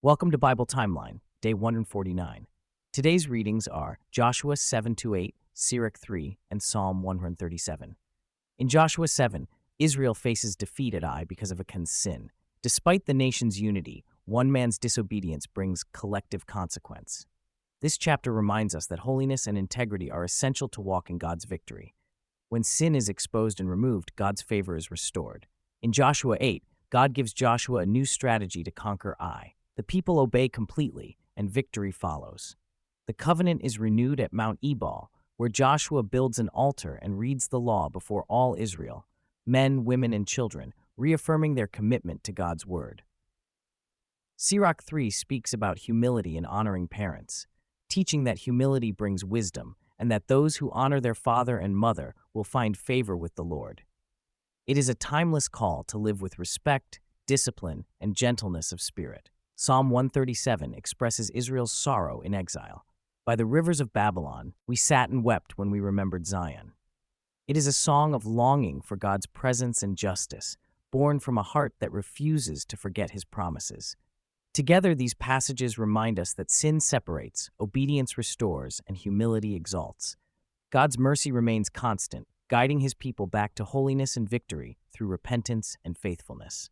Welcome to Bible Timeline, Day 149. Today's readings are Joshua 7-8, Sirach 3, and Psalm 137. In Joshua 7, Israel faces defeat at Ai because of Achan's sin. Despite the nation's unity, one man's disobedience brings collective consequence. This chapter reminds us that holiness and integrity are essential to walk in God's victory. When sin is exposed and removed, God's favor is restored. In Joshua 8, God gives Joshua a new strategy to conquer Ai. The people obey completely, and victory follows. The covenant is renewed at Mount Ebal, where Joshua builds an altar and reads the law before all Israel, men, women, and children, reaffirming their commitment to God's word. Sirach 3 speaks about humility and honoring parents, teaching that humility brings wisdom and that those who honor their father and mother will find favor with the Lord. It is a timeless call to live with respect, discipline, and gentleness of spirit. Psalm 137 expresses Israel's sorrow in exile. By the rivers of Babylon, we sat and wept when we remembered Zion. It is a song of longing for God's presence and justice, born from a heart that refuses to forget his promises. Together, these passages remind us that sin separates, obedience restores, and humility exalts. God's mercy remains constant, guiding his people back to holiness and victory through repentance and faithfulness.